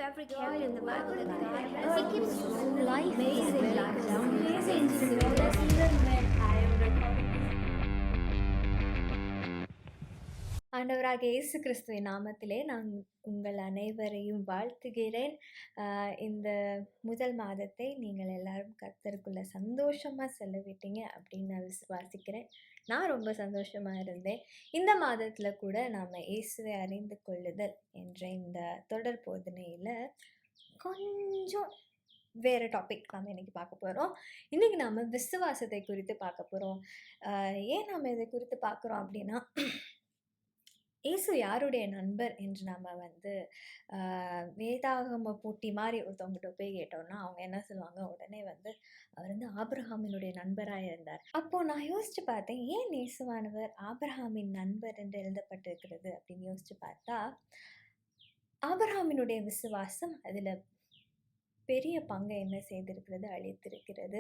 every character in the Bible that God He gives life, amazing life, amazing men. I am recording this. ஆண்டவராக இயேசு கிறிஸ்துவின் நாமத்திலே நான் உங்கள் அனைவரையும் வாழ்த்துகிறேன். இந்த முதல் மாதத்தை நீங்கள் எல்லாரும் கர்த்தருக்குள்ள சந்தோஷமாக செலவிட்டீங்க அப்படின்னு நான் விசுவாசிக்கிறேன். நான் ரொம்ப சந்தோஷமாக இருந்தேன். இந்த மாதத்தில் கூட நாம் இயேசுவை அறிந்து கொள்ளுதல் என்ற இந்த தொடர் போதனையில் கொஞ்சம் வேறு டாபிக் நாம் இன்றைக்கி பார்க்க போகிறோம். இன்றைக்கி நாம் விசுவாசத்தை குறித்து பார்க்க போகிறோம். ஏன் நாம் இதை குறித்து பார்க்குறோம் அப்படின்னா, இயேசு யாருடைய நண்பர் என்று நம்ம வேதாகம போட்டி மாதிரி ஒருத்தவங்ககிட்ட போய் கேட்டோம்னா அவங்க என்ன சொல்லுவாங்க, உடனே அவர் ஆபிரகாமினுடைய நண்பராக இருந்தார். அப்போது நான் யோசித்து பார்த்தேன், ஏன் இயேசுவானவர் ஆபிரகாமின் நண்பர் என்று எழுதப்பட்டிருக்கிறது அப்படின்னு யோசித்து பார்த்தா, ஆபிரகாமினுடைய விசுவாசம் அதில் பெரிய பங்கை என்ன செய்திருக்கிறது, அளித்திருக்கிறது.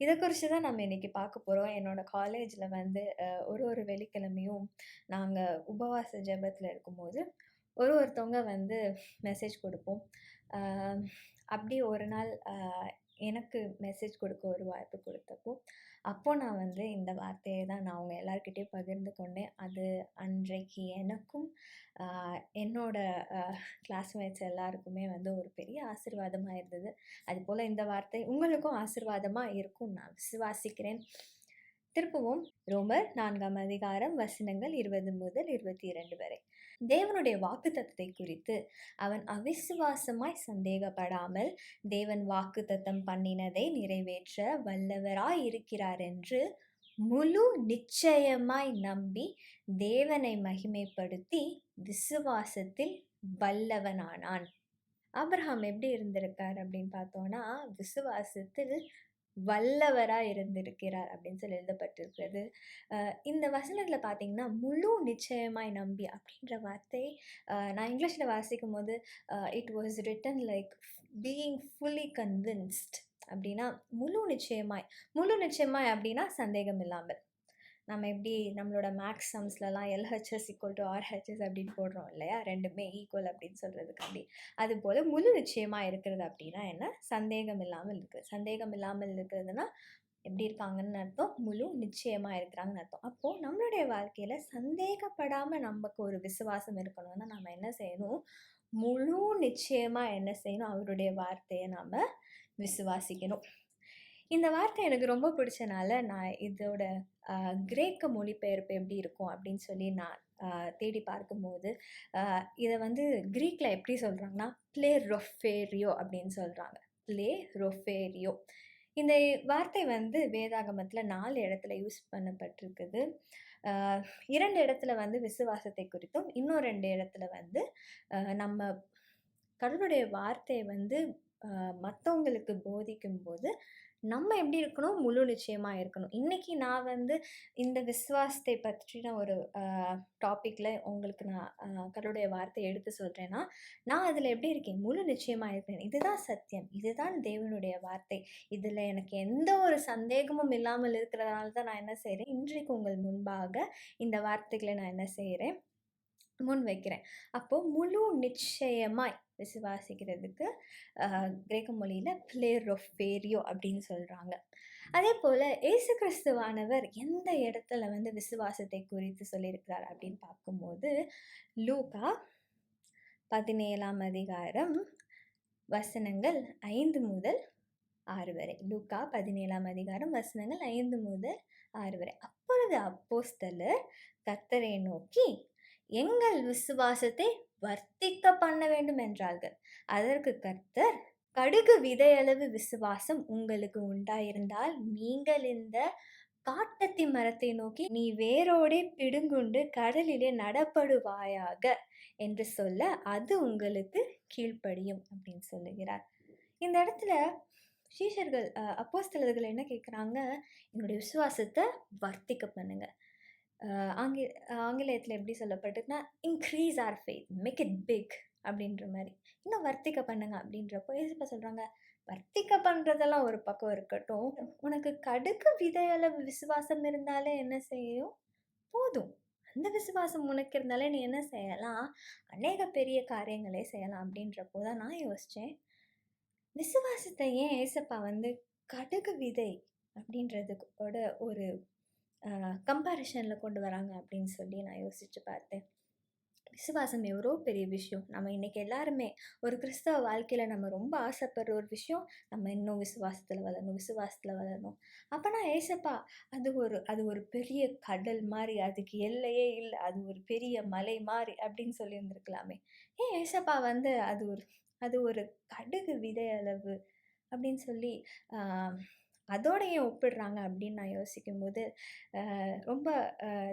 இதை குறித்து தான் நம்ம இன்றைக்கி பார்க்க போகிறோம். என்னோடய காலேஜில் ஒரு வெள்ளிக்கிழமையும் நாங்கள் உபவாச ஜெபத்தில் இருக்கும்போது ஒருத்தவங்க மெசேஜ் கொடுப்போம். அப்படி ஒரு நாள் எனக்கு மெசேஜ் கொடுக்க ஒரு வாய்ப்பு கொடுத்தப்போ அப்போது நான் இந்த வார்த்தையை தான் நான் அவங்க எல்லாருக்கிட்டேயும் பகிர்ந்து கொண்டேன். அது அன்றைக்கு எனக்கும் என்னோட கிளாஸ்மேட்ஸ் எல்லாருக்குமே ஒரு பெரிய ஆசீர்வாதமாக இருந்தது. அதுபோல் இந்த வார்த்தை உங்களுக்கும் ஆசீர்வாதமாக இருக்கும் நான் விசுவாசிக்கிறேன். திருப்பவும் ரோமர் 4ஆம் அதிகாரம் வசனங்கள் 20 முதல் 22 வரை. தேவனுடைய வாக்குத்தத்தத்தை குறித்து அவன் அவிசுவாசமாய் சந்தேகப்படாமல் தேவன் வாக்குத்தத்தம் பண்ணினதை நிறைவேற்ற வல்லவராய் இருக்கிறார் என்று முழு நிச்சயமாய் நம்பி தேவனை மகிமைப்படுத்தி விசுவாசத்தில் வல்லவனானான். ஆபிரகாம் எப்படி இருந்திருக்கார் அப்படின்னு பார்த்தோன்னா, விசுவாசத்தில் வல்லவராக இருந்திருக்கிறார் அப்படின்னு சொல்லி எழுதப்பட்டிருக்கிறது. இந்த வசனத்தில் பார்த்தீங்கன்னா, முழு நிச்சயமாய் நம்பி அப்படின்ற வார்த்தை நான் இங்கிலீஷில் வாசிக்கும் போது it was written like being fully convinced அப்படின்னா முழு நிச்சயமாய் அப்படின்னா சந்தேகம் இல்லாமல். நம்ம எப்படி நம்மளோட மேக்ஸ் சம்ஸ்லலாம் LHS = RHS அப்படின்னு போடுறோம் இல்லையா, ரெண்டுமே ஈக்குவல் அப்படின்னு சொல்கிறதுக்காண்டி. அதுபோல் முழு நிச்சயமாக இருக்கிறது அப்படின்னா என்ன, சந்தேகம் இல்லாமல் இருக்குது. சந்தேகம் இல்லாமல் இருக்கிறதுனா எப்படி இருக்காங்கன்னு அர்த்தம், முழு நிச்சயமாக இருக்கிறாங்கன்னு அர்த்தம். அப்போது நம்மளுடைய வாழ்க்கையில் சந்தேகப்படாமல் நமக்கு ஒரு விசுவாசம் இருக்கணும்னா நம்ம என்ன செய்யணும், முழு நிச்சயமாக என்ன செய்யணும், அவருடைய வார்த்தையை நாம் விசுவாசிக்கணும். இந்த வார்த்தை எனக்கு ரொம்ப பிடிச்சனால நான் இதோட கிரேக்க மொழிபெயர்ப்பு எப்படி இருக்கும் அப்படின்னு சொல்லி நான் தேடி பார்க்கும்போது இதை க்ரீக்கில் எப்படி சொல்கிறாங்கன்னா ப்ளேரோஃபேரியோ அப்படின்னு சொல்கிறாங்க. ப்ளேரோஃபேரியோ இந்த வார்த்தை வேதாகமத்தில் 4 இடத்துல யூஸ் பண்ணப்பட்டிருக்குது. 2 இடத்துல விசுவாசத்தை குறித்தும், இன்னும் 2 இடத்துல நம்ம கடவுளுடைய வார்த்தையை மற்றவங்களுக்கு போதிக்கும்போது நம்ம எப்படி இருக்கணும், முழு நிச்சயமாக இருக்கணும். இன்றைக்கி நான் இந்த விசுவாசத்தை பற்றின ஒரு டாப்பிக்கில் உங்களுக்கு நான் கடவுளுடைய வார்த்தையை எடுத்து சொல்கிறேன்னா, நான் அதில் எப்படி இருக்கேன், முழு நிச்சயமாக இருக்கேன். இதுதான் சத்தியம், இதுதான் தேவனுடைய வார்த்தை, இதில் எனக்கு எந்த ஒரு சந்தேகமும் இல்லாமல் இருக்கிறதுனால தான் நான் என்ன செய்கிறேன், இன்றைக்கு உங்கள் முன்பாக இந்த வார்த்தைகளை நான் என்ன செய்கிறேன், முன் வைக்கிறேன். அப்போது முழு நிச்சயமாய் விசுவாசிக்கிறதுக்கு கிரேக்க மொழியில் ப்ளேரோஃபேரியோ அப்படின்னு சொல்கிறாங்க. அதே போல் இயேசு கிறிஸ்துவானவர் எந்த இடத்துல விசுவாசத்தை குறித்து சொல்லியிருக்கிறார் அப்படின்னு பார்க்கும்போது, லூக்கா 17ஆம் அதிகாரம் வசனங்கள் 5 முதல் 6 வரை. லூக்கா 17ஆம் அதிகாரம் வசனங்கள் 5 முதல் 6 வரை. அப்பொழுது அப்போஸ்தலர் கர்த்தரை நோக்கி, எங்கள் விசுவாசத்தை வர்த்திக்க பண்ண வேண்டும் என்றார்கள். அதற்கு கர்த்தர், கடுகு விதையளவு விசுவாசம் உங்களுக்கு உண்டாயிருந்தால் நீங்கள் இந்த காட்டத்தி மரத்தை நோக்கி, நீ வேரோடே பிடுங்குண்டு கடலிலே நடப்படுவாயாக என்று சொல்ல அது உங்களுக்கு கீழ்ப்படியும் அப்படின்னு சொல்லுகிறார். இந்த இடத்துல சீஷர்கள் அப்போஸ்தலர்கள் என்ன கேட்குறாங்க, என்னுடைய விசுவாசத்தை வர்த்திக்க பண்ணுங்க. ஆங்கிலத்தில் எப்படி சொல்லப்பட்டிருக்குன்னா, increase our faith, make it big அப்படின்ற மாதிரி, இன்னும் வர்த்திக்க பண்ணுங்க அப்படின்றப்போ ஏசப்பா சொல்கிறாங்க, வர்த்திக்க பண்ணுறதெல்லாம் ஒரு பக்கம் இருக்கட்டும், உனக்கு கடுகு விதையளவு விசுவாசம் இருந்தாலே என்ன செய்யும், போதும். அந்த விசுவாசம் உனக்கு இருந்தாலே நீ என்ன செய்யலாம்? அநேக பெரிய காரியங்களே செய்யலாம்." அப்படின்றப்போ தான் நான் யோசிச்சேன். விசுவாசத்த ஏன் ஏசப்பா வந்து கடுகு விதை அப்படின்றதுக்கூட ஒரு கம்பேரிசன்ல கொண்டு வராங்க அப்படின்னு சொல்லி நான் யோசிச்சு பார்த்தேன். விசுவாசம் எவ்வளோ பெரிய விஷயம். நம்ம இன்னைக்கு எல்லாருமே ஒரு கிறிஸ்தவ வாழ்க்கையில நம்ம ரொம்ப ஆசைப்படுற ஒரு விஷயம், நம்ம இன்னும் விசுவாசத்துல வளரணும், விசுவாசத்துல வளரணும். அப்பனா ஏசப்பா அது ஒரு பெரிய கடல் மாரி, அதுக்கு எல்லையே இல்ல. அது ஒரு பெரிய மலை மாரி அப்படின்னு சொல்லியிருந்திருக்கலாமே. ஏன் ஏசப்பா வந்து அது ஒரு கடுகு விதை அளவு அப்படின்னு சொல்லி ஆ அதோட ஏன் ஒப்பிடுறாங்க அப்படின்னு நான் யோசிக்கும்போது, ரொம்ப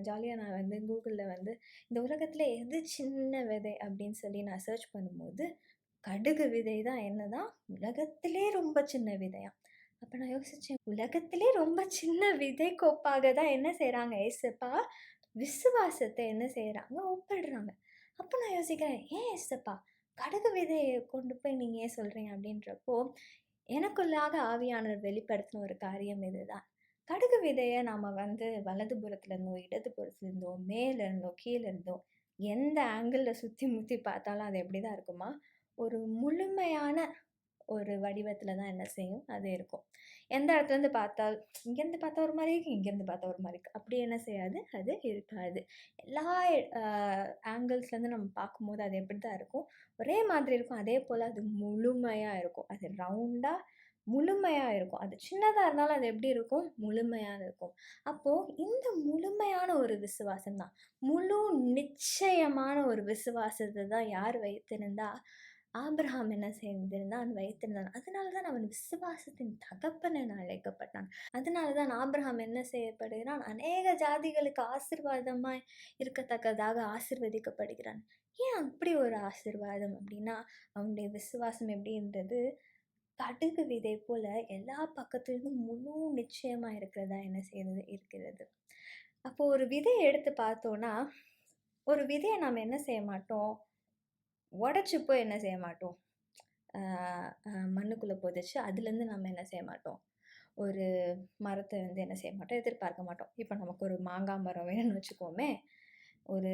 ஜாலியா நான் வந்து கூகுள்ல வந்து இந்த உலகத்திலே எது சின்ன விதை அப்படின்னு சொல்லி நான் சர்ச் பண்ணும்போது, கடுகு விதை தான் என்னதான் உலகத்திலே ரொம்ப சின்ன விதையாம். அப்ப நான் யோசிச்சேன், உலகத்திலே ரொம்ப சின்ன விதை கோப்பாக தான் என்ன செய்றாங்க ஏசப்பா, விசுவாசத்த என்ன செய்றாங்க ஒப்பிடுறாங்க. அப்ப நான் யோசிக்கிறேன், ஏன் ஏசப்பா கடுகு விதைய கொண்டு போய் நீங்க ஏன் சொல்றீங்க அப்படின்றப்போ, எனக்குள்ளாக ஆவியானவர் வெளிப்படுத்தின ஒரு காரியம் இதுதான். கடுகு விதைய நாம வந்து வலதுபுறத்துல இருந்தோ, இடதுபுறத்துல இருந்தோ, மேல இருந்தோ, கீழ இருந்தோ, எந்த ஆங்கிள்ல சுத்தி முத்தி பார்த்தாலும் அது எப்படிதான் இருக்குமா? ஒரு முழுமையான ஒரு வடிவத்துல தான் என்ன செய்யும்? அது இருக்கும். எந்த இடத்துலருந்து பார்த்தால் இங்கேருந்து பார்த்தா ஒரு மாரி இருக்கு, இங்கேருந்து பார்த்தா ஒரு மாரி இருக்கு. அப்படி என்ன செய்யாது? அது இருக்காது. எல்லா அ ஆங்கிள்ஸ்லேருந்து நம்ம பார்க்கும்போது அது எப்படித்தான் இருக்கும்? ஒரே மாதிரி இருக்கும். அதேபோல அது முழுமையா இருக்கும். அது ரவுண்டா முழுமையா இருக்கும். அது சின்னதா இருந்தாலும் அது எப்படி இருக்கும்? முழுமையா இருக்கும். அப்போ இந்த முழுமையான ஒரு விசுவாசம் தான். முழு நிச்சயமான ஒரு விசுவாசத்த தான் யார் வைத்திருந்தா, ஆபிரகாம் என்ன செய்திருந்தான்? வைத்திருந்தான். அதனால தான் அவன் விசுவாசத்தின் தகப்பன் என அழைக்கப்பட்டான். அதனால தான் ஆபிரகாம் என்ன செய்யப்படுகிறான்? அநேக ஜாதிகளுக்கு ஆசீர்வாதமாய் இருக்கத்தக்கதாக ஆசீர்வதிக்கப்படுகிறான். ஏன் அப்படி ஒரு ஆசீர்வாதம் அப்படின்னா, அவனுடைய விசுவாசம் எப்படின்றது கடுகு விதை போல எல்லா பக்கத்துலயும் முழு நிச்சயமா இருக்கிறதா என்ன செய்றது இருக்கிறது. அப்போ ஒரு விதைய எடுத்து பார்த்தோம்னா, ஒரு விதைய நாம என்ன செய்ய மாட்டோம்? உடைச்சு போய் என்ன செய்ய மாட்டோம்? ஆ மண்ணுக்குள்ள புதைச்சு அதுலேருந்து நம்ம என்ன செய்ய மாட்டோம்? ஒரு மரத்த வந்து என்ன செய்ய மாட்டோம்? எதிர்பார்க்க மாட்டோம். இப்ப நமக்கு ஒரு மாங்கா மரம் வேணும்னு வச்சுக்கோமே, ஒரு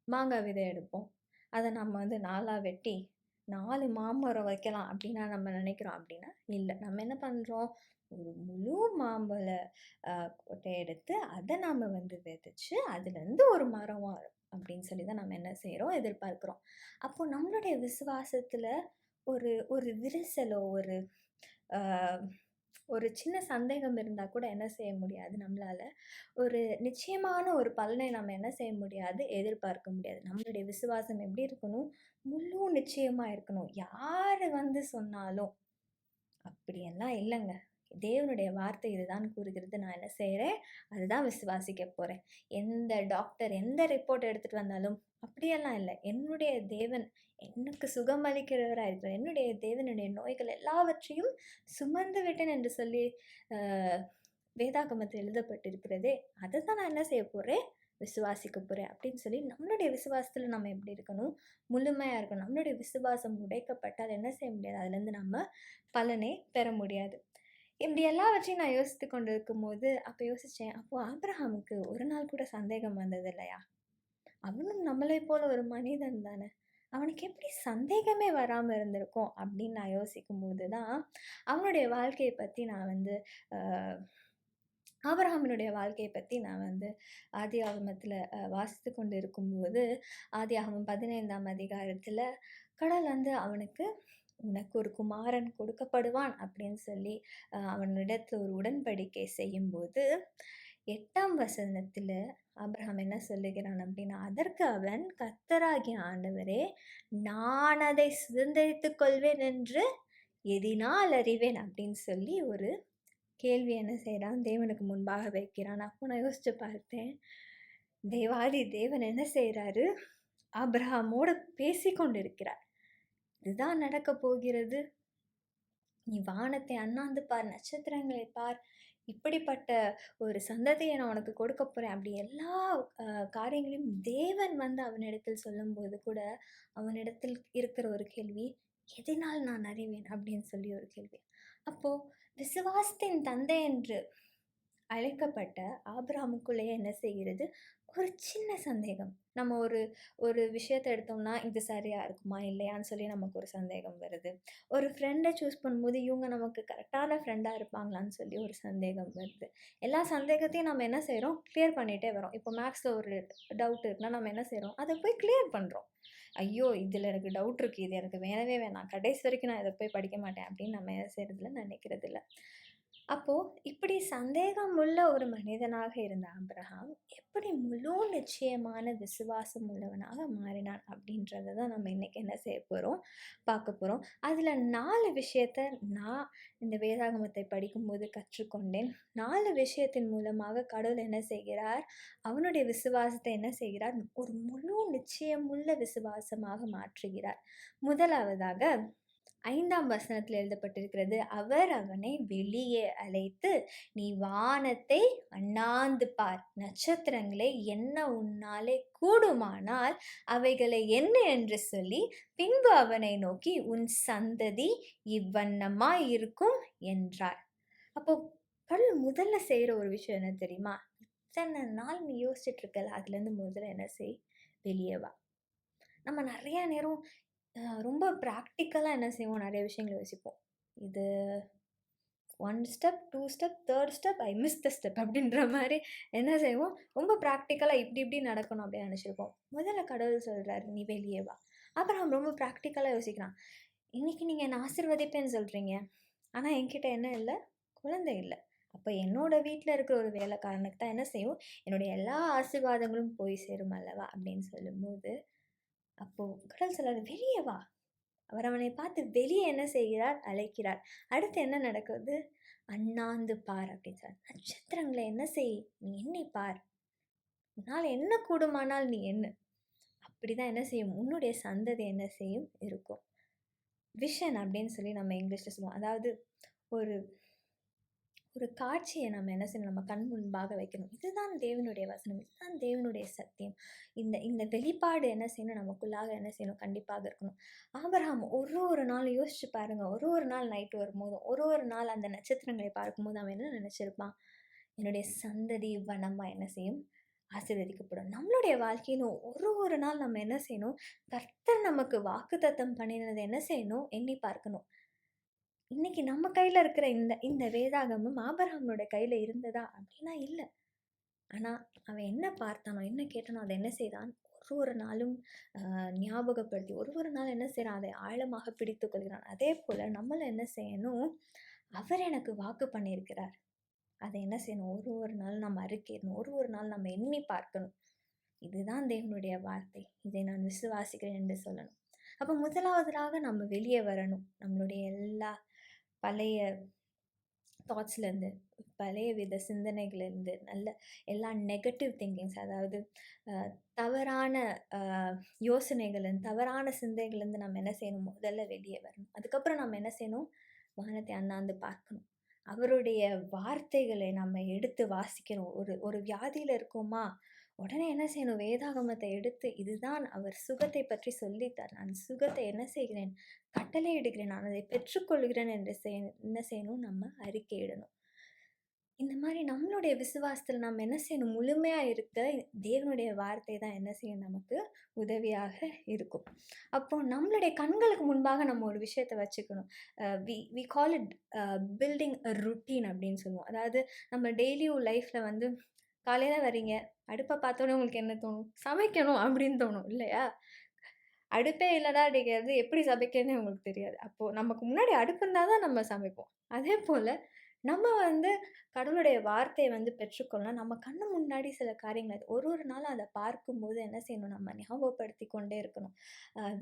மாங்கா விதை எடுப்போம். அத நம்ம வந்து 4ஆ வெட்டி 4 மாமரம் வைக்கலாம் அப்டின்னா நம்ம நினைக்கிறோம் அப்டின்னா, இல்ல. நம்ம என்ன பண்றோம்? ஒரு முழு மாம்பழ கொட்டைய எடுத்து அத நாம வந்து விதைச்சு, அதுலேருந்து ஒரு மரம் வரும் அப்டின்னு சொல்லி தான் நம்ம என்ன செய்றோம்? எதிர்பார்க்கிறோம். அப்போ நம்மளுடைய விசுவாசத்துல ஒரு ஒரு விரிசலோ, அ ஒரு சின்ன சந்தேகம் இருந்தா கூட என்ன செய்ய முடியாது நம்மளால, ஒரு நிச்சயமான ஒரு பலனை நம்ம என்ன செய்ய முடியாது, எதிர்பார்க்க முடியாது. நம்மளுடைய விசுவாசம் எப்படி இருக்கணும்? முழு நிச்சயமா இருக்கணும். யாரு வந்து சொன்னாலும் அப்படியெல்லாம் இல்லங்க. தேவனுடைய வார்த்தை இதுதான் கூறுகிறது. நான் என்ன செய்றேன்? அதுதான் விசுவாசிக்க போறேன். எந்த டாக்டர் எந்த ரிப்போர்ட் எடுத்துட்டு வந்தாலும் அப்படியெல்லாம் இல்ல. என்னுடைய தேவன் எனக்கு சுகமளிக்கிறவரா இருக்கிறார். என்னுடைய தேவன் என்னுடைய நோய்கள் எல்லாவற்றையும் சுமந்து விட்டேன் என்று சொல்லி அ வேதாகமத்தில் எழுதப்பட்டிருக்கிறதே, அததான் நான் என்ன செய்ய போறேன்? விசுவாசிக்க போறேன். அப்படின்னு சொல்லி நம்மளுடைய விசுவாசத்துல நம்ம எப்படி இருக்கணும்? முழுமையா இருக்கணும். நம்மளுடைய விசுவாசம் உடைக்கப்பட்டால் என்ன செய்ய முடியாது? அதுலேருந்து நம்ம பலனே பெற முடியாது. இப்படி எல்லாவற்றையும் நான் யோசித்துக் கொண்டிருக்கும்போது, அப்ப யோசிச்சேன், அப்போ ஆபிரகாமுக்கு ஒரு நாள் கூட சந்தேகம் வந்தது இல்லையா? அவனும் நம்மளைப் போல ஒரு மனிதன் தானே! அவனுக்கு எப்படி சந்தேகமே வராம இருந்திருக்கும்? அப்படின்னு நான் யோசிக்கும்போது தான், அவனுடைய வாழ்க்கைய பத்தி நான் வந்து அ ஆபிரகாமினுடைய வாழ்க்கைய பத்தி நான் வந்து ஆதியாகமத்தில வாசித்துக் கொண்டு இருக்கும்போது, ஆதியாகமம் 15ஆம் அதிகாரத்தில கடவுள் வந்து அவனுக்கு "உனக்கு ஒரு குமாரன் கொடுக்கப்படுவான்" அப்படின்னு சொல்லி அவனிடத்தில் ஒரு உடன்படிக்கை செய்யும்போது, 8ஆம் வசனத்தில ஆபிரகாம் என்ன சொல்லுகிறான் அப்படின்னா, அதற்கு அவன், "கர்த்தராகிய ஆண்டவரே, நான் அதை சுதந்தரித்துக் கொள்வேன் என்று எதினால் அறிவேன்?" அப்படின்னு சொல்லி ஒரு கேள்வி என்ன செய்றான்? தேவனுக்கு முன்பாக வைக்கிறான். அப்போ நான் யோசிச்சு பார்த்தேன். தேவாதி தேவன் என்ன செய்றாரு? ஆபிரகாமோடு பேசிக் கொண்டிருக்கிறார். இதுதான் நடக்கப் போகிறது. நீ வானத்தை அண்ணாந்து பார், நட்சத்திரங்களை பார். இப்படிப்பட்ட ஒரு சந்ததியை நான் உனக்கு கொடுக்கப் போறேன். அப்படி எல்லா அ காரியங்களையும் தேவன் வந்து அவனிடத்தில் சொல்லும்போது கூட, அவனிடத்தில் இருக்கிற ஒரு கேள்வி, "எதினால் நான் அறிவேன்?" அப்படின்னு சொல்லி ஒரு கேள்வி. அப்போ விசுவாசத்தின் தந்தை என்று அழைக்கப்பட்ட ஆபிரகாமுக்குள்ளேயே என்ன செய்கிறது? ஒரு சின்ன சந்தேகம். நம்ம ஒரு ஒரு விஷயத்த எடுத்தோம்னா, இது சரியா இருக்குமா? இல்லையான்னு சொல்லி நமக்கு ஒரு சந்தேகம் வருது. ஒரு ஃப்ரெண்ட சூஸ் பண்ணும்போது, இவங்க நமக்கு கரெக்ட்டான ஃப்ரெண்டா இருப்பாங்களான்னு சொல்லி ஒரு சந்தேகம் வருது. எல்லா சந்தேகத்தையும் நம்ம என்ன செய்றோம்? கிளியர் பண்ணிட்டே வரோம். இப்போ மேத்ஸ்ல ஒரு டவுட் இருக்குன்னா, நம்ம என்ன செய்றோம்? அத போய் கிளியர் பண்றோம். ஐயோ! இதுல எனக்கு டவுட் இருக்கு. இது எனக்கு வேணவே வேணாம். கடைசி வரைக்கும் நான் இத போய் படிக்க மாட்டேன் அப்படின்னு நம்ம என்ன செய்றதில்ல, நினைக்கிறதில்ல. அப்போ இப்படி சந்தேகம் உள்ள ஒரு மனிதனாக இருந்த ஆபிரகாம் எப்படி முழு நிச்சயமான விசுவாசம் உள்ளவனாக மாறினான் அப்படின்றத தான் நம்ம இன்னைக்கு என்ன செய்ய போறோம், பார்க்க போறோம். அதுல 4 விஷயத்த நான் இந்த வேதாகமத்தை படிக்கும்போது கற்றுக்கொண்டேன். 4 விஷயத்தின் மூலமாக கடவுள் என்ன செய்கிறார்? அவனுடைய விசுவாசத்தை என்ன செய்கிறார்? ஒரு முழு நிச்சயமுள்ள விசுவாசமாக மாற்றுகிறார். முதலாவதாக 5ஆம் வசனத்தில் எழுதப்பட்டிருக்கிறது, அவர் அவனை வெளியே அழைத்து, "நீ வானத்தை அண்ணாந்து பார், நட்சத்திரங்களை எண்ண உன்னாலே கூடுமானால் அவைகளை எண்ணு என்று சொல்லி, பின்பு அவனை நோக்கி, உன் சந்ததி இவ்வண்ணமாய் இருக்கும் என்றார்." அப்போ கடவுள் முதல்ல செய்ற ஒரு விஷயம் என்ன தெரியுமா? இத்தனை நாள் நீ யோசிச்சுட்டு இருக்கல்ல, அதுலேருந்து முதல்ல என்ன செய்? வெளியே வா. நம்ம நெறைய நேரம் ரொம்ப ப்ராக்டிக்கலா என்ன செய்வோம், நெறைய விஷயங்கள யோசிப்போம். இது 1 step, 2 step, 3 step, I miss the step அப்படின்ற மாரி என்ன செய்வோம், ரொம்ப ப்ராக்டிக்கலா இப்டி இப்டி நடக்கணும் அப்படின்னு நெனச்சிருப்போம். முதல்ல கடவுள் சொல்றாரு, "நீ வெளியே வா." அப்புறம் ரொம்ப ப்ராக்டிக்கலா யோசிக்கிறான். "இன்னைக்கு நீங்க என்ன ஆசீர்வதிப்பேன்னு சொல்றீங்க. ஆனா என்கிட்ட என்ன இல்ல? குழந்தை இல்ல. அப்ப என்னோட வீட்ல இருக்கிற ஒரு வேலைக்காரனுக்கு தான் என்ன செய்யும், என்னுடைய எல்லா ஆசீர்வாதங்களும் போய் சேரும் அல்லவா?" அப்படின்னு சொல்லும்போது, அப்போ கடவுள் சொல்றாரு, "வெளியே வா." அவர் அவனை பார்த்து வெளியே என்ன செய்கிறார்? அழைக்கிறார். அடுத்து என்ன நடக்குது? "அண்ணாந்து பார்" அப்படின்னு சொல்றார். நட்சத்திரங்கள என்ன செய்? நீ எண்ணி பார். உன்னால் என்ன கூடுமானால் நீ எண்ணு. அப்படிதான் என்ன செய்யும்? உன்னுடைய சந்ததி என்ன செய்யும்? இருக்கும். விஷன் அப்படின்னு சொல்லி நம்ம இங்கிலீஷ்ல சொல்லுவோம். அதாவது ஒரு ஒரு காட்சிய நம்ம என்ன செய்யணும்? நம்ம கண் முன்பாக வைக்கணும். இதுதான் தேவனுடைய வசனம். இதுதான் தேவனுடைய சத்தியம். இந்த இந்த வெளிப்பாடு என்ன செய்யணும்? நமக்குள்ளாக என்ன செய்யணும்? கண்டிப்பாக இருக்கணும். ஆபிரகாம் ஒரு நாள் யோசிச்சு பாருங்க. ஒரு நாள் நைட் வரும்போதும், ஒரு நாள் அந்த நட்சத்திரங்களை பார்க்கும்போது அவன் என்ன நினைச்சிருப்பான்? என்னுடைய சந்ததி வனமா என்ன செய்யும்? ஆசீர்வதிக்கப்படும். நம்மளுடைய வாழ்க்கையிலும் ஒரு நாள் நம்ம என்ன செய்யணும்? கர்த்தர் நமக்கு வாக்குத்தத்தம் பண்ணினத என்ன செய்யணும்? எண்ணி பார்க்கணும். இன்னைக்கு நம்ம கையில இருக்கிற இந்த இந்த வேதாகமம் ஆபிரகாமோட கையில இருந்ததா? அப்படின்னா இல்ல. ஆனா, அவன் என்ன பார்த்தானோ, என்ன கேட்டானோ, அத என்ன செய்தான்? ஒரு நாளும் ஞாபகப்படுத்தி, ஒரு நாள் என்ன செய்றான்? அதை ஆழமாக பிடித்துக் கொள்கிறான். அதேபோல நம்மளும் என்ன செய்யணும்? அவர் எனக்கு வாக்கு பண்ணியிருக்கிறார். அதை என்ன செய்யணும்? ஒரு நாள் நம்ம அறிக்கையிடணும். ஒரு நாள் நம்ம எண்ணி பார்க்கணும். இதுதான் தேவனுடைய வார்த்தை. இதை நான் விசுவாசிக்கிறேன் என்று சொல்லணும். அப்ப முதலாவதாக நம்ம வெளியே வரணும். நம்மளுடைய எல்லா பழைய தாட்ஸ்லேருந்து, பழைய வித சிந்தனைகள்லேருந்து, நல்ல எல்லா நெகட்டிவ் திங்கிங்ஸ் அதாவது அ தவறான அ யோசனைகள்லேருந்து, தவறான சிந்தைகள்லேருந்து நம்ம என்ன செய்யணும்? முதல்ல வெளியே வரணும். அதுக்கப்புறம் நம்ம என்ன செய்யணும்? வானத்தை அண்ணாந்து பார்க்கணும். அவருடைய வார்த்தைகளை நம்ம எடுத்து வாசிக்கணும். ஒரு ஒரு வியாதியில இருக்கோமா? உடனே என்ன செய்யணும்? வேதாகமத்தை எடுத்து, இதுதான் அவர் சுகத்தை பற்றி சொல்லித்தார். நான் சுகத்தை என்ன செய்கிறேன்? கட்டளையிடுகிறேன். நான் அதை பெற்றுக்கொள்கிறேன் என்று என்ன செய்யணும்? நம்ம அறிக்கையிடணும். இந்த மாரி நம்மளுடைய விசுவாசத்துல நம்ம என்ன செய்யணும்? முழுமையா இருக்க தேவனுடைய வார்த்தை தான் என்ன செய்யும்? நமக்கு உதவியாக இருக்கும். அப்போ நம்மளுடைய கண்களுக்கு முன்பாக நம்ம ஒரு விஷயத்த வச்சுக்கணும். We call it building a routine அப்படின்னு சொல்லுவோம். அதாவது நம்ம டெய்லியும் லைஃப்ல வந்து காலையில வரீங்க, அடுப்ப பார்த்தோனே உங்களுக்கு என்ன தோணும்? சமைக்கணும் அப்படின்னு தோணும் இல்லையா? அடுப்பே இல்லடா அப்படிங்கிறது எப்படி சமைக்கிறதுன்னே உங்களுக்கு தெரியாது. அப்போ நமக்கு முன்னாடி அடுப்பு இருந்தா தான் நம்ம சமைப்போம். அதேபோல நம்ம வந்து கடவுளுடைய வார்த்தைய வந்து பெற்றுக்கொள்ளணும். நம்ம கண்ணு முன்னாடி சில காரியங்கள் ஒரு நாளும் அத பார்க்கும்போது என்ன செய்யணும்? நம்ம ஞாபகப்படுத்திக் கொண்டே இருக்கணும்.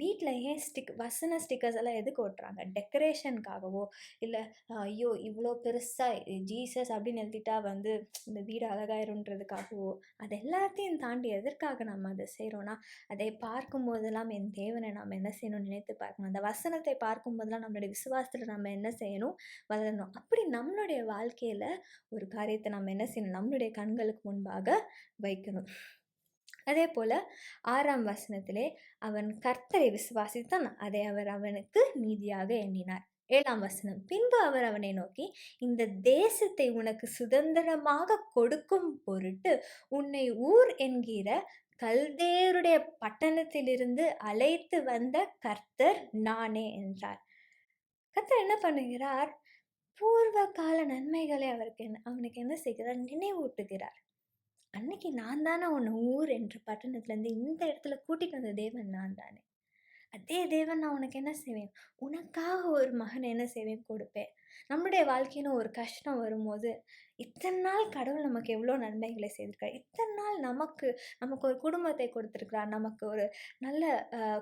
வீட்ல ஏன் வசன ஸ்டிக்கர்ஸ் எல்லாம் எதுக்கு ஒட்டுறாங்க? டெக்கரேஷனுக்காகவோ, இல்ல ஐயோ! இவ்ளோ பெருசா ஜீசஸ் அப்படின்னு எழுதிட்டா வந்து இந்த வீடு அழகாயிரும்ன்றதுக்காகவோ, அது எல்லாத்தையும் தாண்டி எதற்காக நம்ம அத செய்றோம்னா, அதை பார்க்கும்போதெல்லாம் என் தேவனை நாம் என்ன செய்யணும்? நினைத்து பார்க்கணும். அந்த வசனத்தை பார்க்கும்போதெல்லாம் நம்மளுடைய விசுவாசத்துல நம்ம என்ன செய்யணும்? வளரணும். அப்படி நம்மளுடைய வாழ்க்கையில ஒரு காரியத்த நம்ம என்ன செய்யணும்? நம்மளுடைய கண்களுக்கு முன்பாக வைக்கணும். அதேபோல 6ஆம் வசனத்திலே, அவன் கர்த்தரை விசுவாசித்தான். அதை அவர் அவனுக்கு நீதியாக எண்ணினார். 7ஆம் வசனம். பின்பு அவர் அவனை நோக்கி, இந்த தேசத்தை உனக்கு சுதந்திரமாக கொடுக்கும் பொருட்டு உன்னை ஊர் என்கிற கல்தேயருடைய பட்டணத்திலிருந்து அழைத்து வந்த கர்த்தர் நானே என்றார். கர்த்தர் என்ன பண்ணுகிறார்? பூர்வ கால நன்மைகளை அவனுக்கு என்ன செய்கிறார்? நினைவூட்டுகிறார். அன்னைக்கு நான் தானே உன்னை ஊர் என்ற பட்டணத்திலிருந்து இந்த இடத்துல கூட்டிட்டு வந்த தேவன் நான் தானே. அதே தேவன் நான் உனக்கு என்ன செய்வேன்? உனக்காக ஒரு மகன் என்ன செய்வேன்? கொடுப்பேன். நம்முடைய வாழ்க்கையில ஒரு கஷ்டம் வரும்போது, இத்தன நாள் கடவுள் நமக்கு எவ்வளோ நன்மைகளை செய்திருக்கார். இத்தன நாள் நமக்கு ஒரு குடும்பத்தை கொடுத்திருக்கிறார். நமக்கு ஒரு நல்ல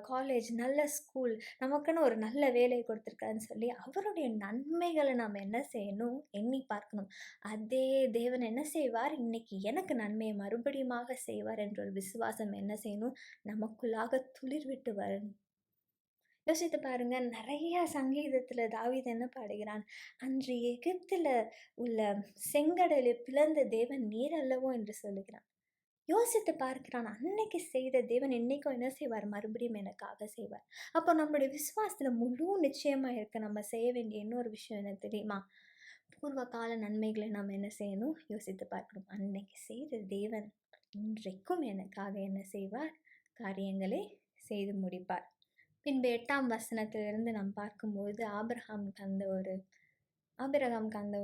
காலேஜ், நல்ல ஸ்கூல், நமக்குன்னு ஒரு நல்ல வேலையை கொடுத்திருக்காருன்னு சொல்லி, அவருடைய நன்மைகளை நாம் என்ன செய்யணும்? எண்ணி பார்க்கணும். அதே தேவன் என்ன செய்வார்? இன்னைக்கு எனக்கு நன்மையை மறுபடியுமாக செய்வார் என்ற ஒரு விசுவாசம் என்ன செய்யணும்? நமக்குள்ளாக துளிர்விட்டு வரணும். யோசித்து பாருங்க, நெறைய சங்கீதத்துல தாவீது என்ன பாடுகிறான்? "அன்று எகிப்தில உள்ள செங்கடலை பிளந்த தேவன் நீர் அல்லவோ" என்று சொல்லுகிறான். யோசித்து பார்க்கிறான். அன்னைக்கு செய்த தேவன் இன்னைக்கும் என்ன செய்வார்? மறுபடியும் எனக்காக செய்வார். அப்போ நம்முடைய விசுவாசத்துல முழு நிச்சயமா இருக்க நம்ம செய்ய வேண்டிய இன்னொரு விஷயம் என்ன தெரியுமா? பூர்வ கால நன்மைகளை நாம் என்ன செய்யணும்? யோசித்து பார்க்கணும். அன்னைக்கு செய்த தேவன் இன்றைக்கும் எனக்காக என்ன செய்வார்? காரியங்களை செய்து முடிப்பார். பின்பு 8ஆம் வசனத்திலிருந்து நாம் பார்க்கும்போது ஆபிரகாமுக்கு அந்த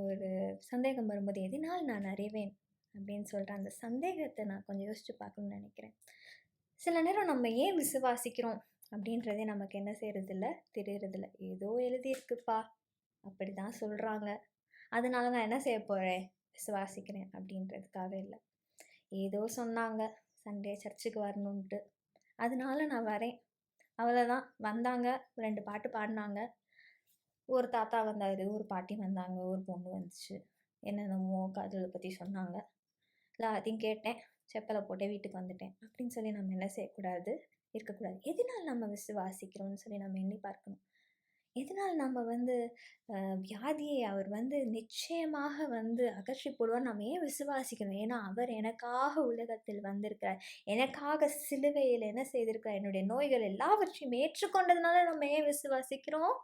ஒரு சந்தேகம் வரும்போது, எதனால் நான் அறிவேன் அப்படின்னு சொல்ற அந்த சந்தேகத்தை நான் கொஞ்சம் யோசிச்சு பார்க்கணும்னு நினைக்கிறேன். சில நேரம் நம்ம ஏன் விசுவாசிக்கிறோம் அப்படின்றதே நமக்கு என்ன செய்யறதில்ல, தெரியறதில்ல. ஏதோ எழுதியிருக்குப்பா, அப்படிதான் சொல்றாங்க, அதனால நான் என்ன செய்ய போறேன்? விசுவாசிக்கிறேன் அப்படின்றதுக்காக இல்லை. ஏதோ சொன்னாங்க சண்டே சர்ச்சுக்கு வரணுன்ட்டு, அதனால நான் வரேன், அவ்வளோதான். வந்தாங்க, 2 பாட்டு பாடுனாங்க. ஒரு தாத்தா வந்தாரு, ஒரு பாட்டி வந்தாங்க, ஒரு பொண்ணு வந்துச்சு. என்னென்னமோ காதலை பற்றி சொன்னாங்க. எல்லாத்தையும் கேட்டேன். செப்பலை போட்டு வீட்டுக்கு வந்துட்டேன். அப்படின்னு சொல்லி நம்ம என்ன செய்யக்கூடாது? இருக்கக்கூடாது. எதனால் நம்ம விசுவாசிக்கிறோம்னு சொல்லி நம்ம எண்ணி பார்க்கணும். எதனால் நம்ம வியாதியை அவர் நிச்சயமாக அகற்றி போடுவார். நம்ம ஏன் விசுவாசிக்கணும்? ஏன்னா அவர் எனக்காக உலகத்தில் வந்திருக்கிறார். எனக்காக சிலுவையில் என்ன செய்திருக்கிறார்? என்னுடைய நோய்கள் எல்லாவற்றையும் ஏற்றுக்கொண்டதுனால நம்ம ஏன் விசுவாசிக்கிறோம்?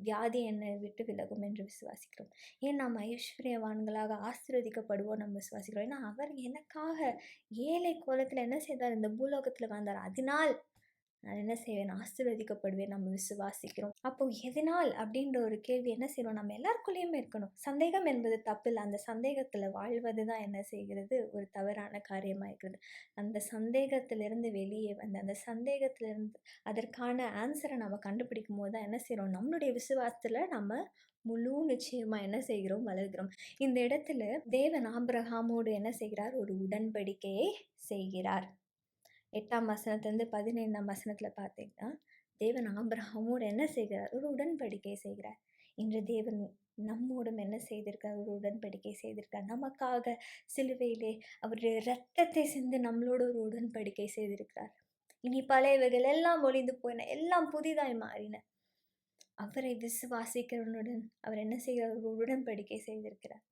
வியாதி என்னை விட்டு விலகும் என்று விசுவாசிக்கிறோம். ஏன் நாம் ஐஸ்வர்யவான்களாக ஆசீர்வதிக்கப்படுவோம் நம்ம விசுவாசிக்கிறோம். ஏன்னா அவர் எனக்காக ஏழை கோலத்தில் என்ன செய்தார்? இந்த பூலோகத்தில் வந்தார். அதனால் நான் என்ன செய்வேன்? ஆசீர்வதிக்கப்படுவேன் நம்ம விசுவாசிக்கிறோம். அப்போ எதனால் அப்படின்ற ஒரு கேள்வி என்ன செய்யணும்? நம்ம எல்லாருக்குள்ளேயுமே இருக்கணும். சந்தேகம் என்பது தப்பில்லை. அந்த சந்தேகத்தில் வாழ்வது தான் என்ன செய்கிறது? ஒரு தவறான காரியமாக இருக்கிறது. அந்த சந்தேகத்திலிருந்து வெளியே அந்த சந்தேகத்திலிருந்து அதற்கான ஆன்சரை நம்ம கண்டுபிடிக்கும் போது தான் என்ன செய்கிறோம்? நம்மளுடைய விசுவாசத்தில் நம்ம முழு நிச்சயமா என்ன செய்கிறோம்? வளர்கிறோம். இந்த இடத்துல தேவன் ஆபிரகாமோடு என்ன செய்கிறார்? ஒரு உடன்படிக்கையை செய்கிறார். 8ஆம் வசனத்திலிருந்து 15ஆம் வசனத்துல பார்த்தீங்கன்னா, தேவன் ஆபிரகாமோடு என்ன செய்கிறார்? ஒரு உடன்படிக்கை செய்கிறார். இன்று தேவன் நம்மோடும் என்ன செய்திருக்கார்? ஒரு உடன்படிக்கை செய்திருக்கார். நமக்காக சிலுவையிலே அவருடைய இரத்தத்தை சிந்து நம்மளோடு ஒரு உடன்படிக்கை செய்திருக்கிறார். இனி பழையவைகள் எல்லாம் ஒழிந்து போயின, எல்லாம் புதிதாய் மாறின. அவரை விசுவாசிக்கிறவனுடன் அவர் என்ன செய்கிறார்? ஒரு உடன்படிக்கை செய்திருக்கிறார்.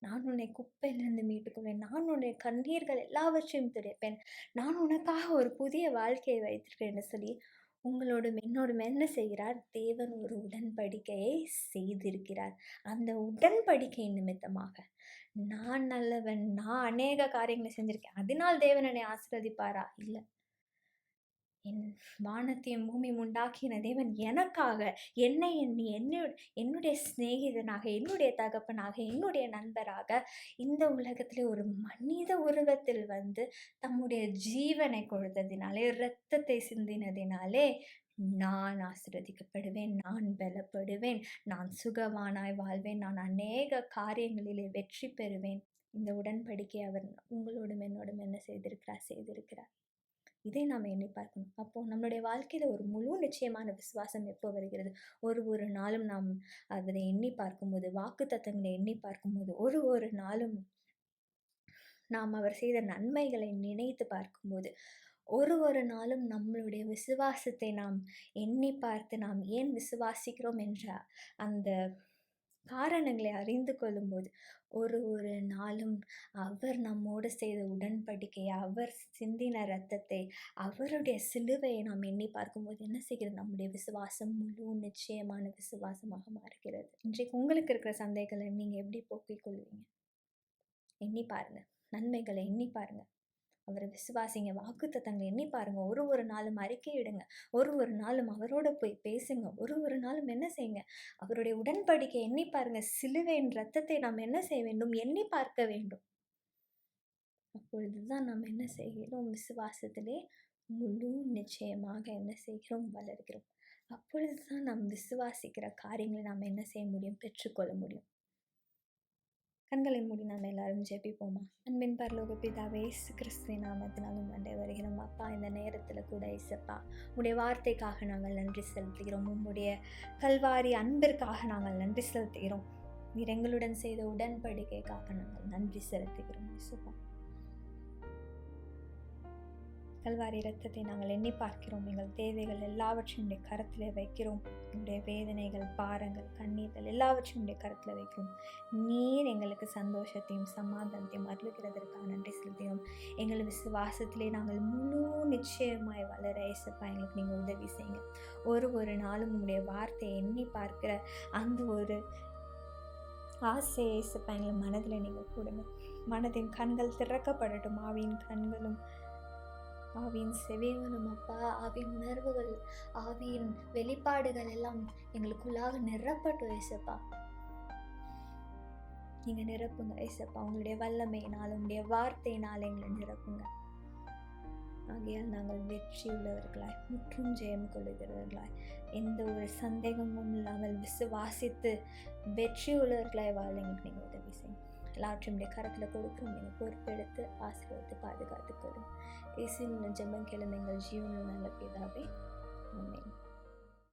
நான் உன்னை குப்பையிலிருந்து மீட்டுக்கொள்வேன். நான் உன்னுடைய கண்ணீர்கள் எல்லாவற்றையும் துடைப்பேன். நான் உனக்காக ஒரு புதிய வாழ்க்கையை வைத்திருக்கிறேன் என்று சொல்லி உங்களோடும் என்னோடும் என்ன செய்கிறார்? தேவன் ஒரு உடன்படிக்கையை செய்திருக்கிறார். அந்த உடன்படிக்கை நிமித்தமாக நான் நல்லவன், நான் அநேக காரியங்களை செஞ்சிருக்கேன், அதனால் தேவன் என்னை ஆசீர்வதிப்பாரா? இல்லை. என் வானத்தையும் பூமியும் உண்டாக்கின தேவன் எனக்காக என்னை எண்ணி என்னுடைய சிநேகிதனாக, என்னுடைய தகப்பனாக, என்னுடைய நண்பராக இந்த உலகத்திலே ஒரு மனித உருவத்தில் தம்முடைய ஜீவனை கொடுத்ததினாலே, இரத்தத்தை சிந்தினதினாலே நான் ஆசீர்வதிக்கப்படுவேன், நான் பலப்படுவேன், நான் சுகவானாய் வாழ்வேன், நான் அநேக காரியங்களிலே வெற்றி பெறுவேன். இந்த உடன்படிக்கை அவர் உங்களோடும் என்னோடும் என்ன செய்திருக்கிறார். இதை நாம் எண்ணி பார்க்கணும். அப்போ நம்மளுடைய வாழ்க்கையில ஒரு முழு நிச்சயமான விசுவாசம் எப்போ வருகிறது? ஒரு நாளும் நாம் அதனை எண்ணி பார்க்கும்போது, வாக்குத்தத்தங்களை எண்ணி பார்க்கும்போது, ஒரு நாளும் நாம் அவர் செய்த நன்மைகளை நினைத்து பார்க்கும்போது, ஒரு நாளும் நம்மளுடைய விசுவாசத்தை நாம் எண்ணி பார்த்து, நாம் ஏன் விசுவாசிக்கிறோம் என்ற அந்த காரணங்களை அறிந்து கொள்ளும்போது, ஒரு ஒரு நாளும் அவர் நம்மோடு செய்த உடன்படிக்கையை, அவர் சிந்தின இரத்தத்தை, அவருடைய சிலுவையை நாம் எண்ணி பார்க்கும்போது என்ன செய்கிறது? நம்முடைய விசுவாசம் முழு நிச்சயமான விசுவாசமாக மாறுகிறது. இன்றைக்கு உங்களுக்கு இருக்கிற சந்தேகங்களை நீங்க எப்படி போக்கிக் கொள்வீங்க? எண்ணி பாருங்க. நன்மைகளை எண்ணி பாருங்க. அவரை விசுவாசிங்க. வாக்குத்தத்தங்களை எண்ணி பாருங்க. ஒரு ஒரு நாளும் அறிக்கையிடுங்க. ஒரு ஒரு நாளும் அவரோட போய் பேசுங்க. ஒரு ஒரு நாளும் என்ன செய்யுங்க? அவருடைய உடன்படிக்கை எண்ணி பாருங்க. சிலுவையின் இரத்தத்தை நாம் என்ன செய்ய வேண்டும்? எண்ணி பார்க்க வேண்டும். அப்பொழுதுதான் நாம் என்ன செய்கிறோம்? விசுவாசத்திலே முழு நிச்சயமாக என்ன செய்கிறோம்? வளர்கிறோம். அப்பொழுதுதான் நாம் விசுவாசிக்கிற காரியங்களை நாம் என்ன செய்ய முடியும்? பெற்றுக்கொள்ள முடியும். கண்களை மூடி நாம் எல்லாரும் ஜெபிப்போமா? அன்பின் பரலோக பிதாவே, இயேசு கிறிஸ்துவின் நாமத்தினாலும் அண்டை வருகிறோம். அப்பா, இந்த நேரத்தில் கூட இயேசப்பா, உம்முடைய வார்த்தைக்காக நாங்கள் நன்றி செலுத்துகிறோம். உம்முடைய கல்வாரி அன்பிற்காக நாங்கள் நன்றி செலுத்துகிறோம். நீர் எங்களுடன் செய்த உடன்படிக்கைக்காக நாங்கள் நன்றி செலுத்துகிறோம் இயேசப்பா. கல்வாரி இரத்தத்தை நாங்கள் எண்ணி பார்க்கிறோம். எங்கள் தேவைகள் எல்லாவற்றையும் உடைய கரத்தில் வைக்கிறோம். எங்களுடைய வேதனைகள், பாரங்கள், கண்ணீர்கள் எல்லாவற்றையும் உடைய கரத்தில் வைக்கிறோம். நீர் எங்களுக்கு சந்தோஷத்தையும் சமாதானத்தையும் அருளுகிறதற்காக நன்றி செலுத்துகிறோம். எங்கள் விசுவாசத்திலே நாங்கள் முழு நிச்சயமாய் வளர இயேசப்பா எங்களுக்கு நீங்கள் உதவி செய்யுங்க. ஒரு ஒரு நாளும் உங்களுடைய வார்த்தையை எண்ணி பார்க்கிற அந்த ஒரு ஆசையை இயேசப்பா எங்கள் மனதில் நீங்கள் கொடுங்க. மனதின் கண்கள் திறக்கப்படட்டும். ஆவியின் கண்களும் ஆவியின் செவிகளும் அப்பா, ஆவியின் உணர்வுகள், ஆவியின் வெளிப்பாடுகள் எல்லாம் எங்களுக்குள்ளாக நிரப்பட்டும் ஏசப்பா. நீங்க நிரப்புங்க ஏசப்பா. உங்களுடைய வல்லமையினால், உங்களுடைய வார்த்தையினால் எங்களை நிரப்புங்க. ஆகையால் நாங்கள் வெற்றி உள்ளவர்களாய், முற்றும் ஜெயம் கொள்ளுகிறவர்களாய், எந்த ஒரு சந்தேகமும் இல்லாமல் விசுவாசித்து வெற்றி உள்ளவர்களாய் வாழ எங்களுக்கு நீங்கள் உதவி செய்யும். எல்லாவற்றையும் கரத்தில் கொடுக்கிறோம். நீங்கள் பொறுப்பெடுத்து ஆசீர்வதித்து பாதுகாத்துக் கொள்ளும். இயேசுவின் ஜெபம் கேளும் எங்கள் ஜீவனில் நல்ல பிதாவே. ஆமென்.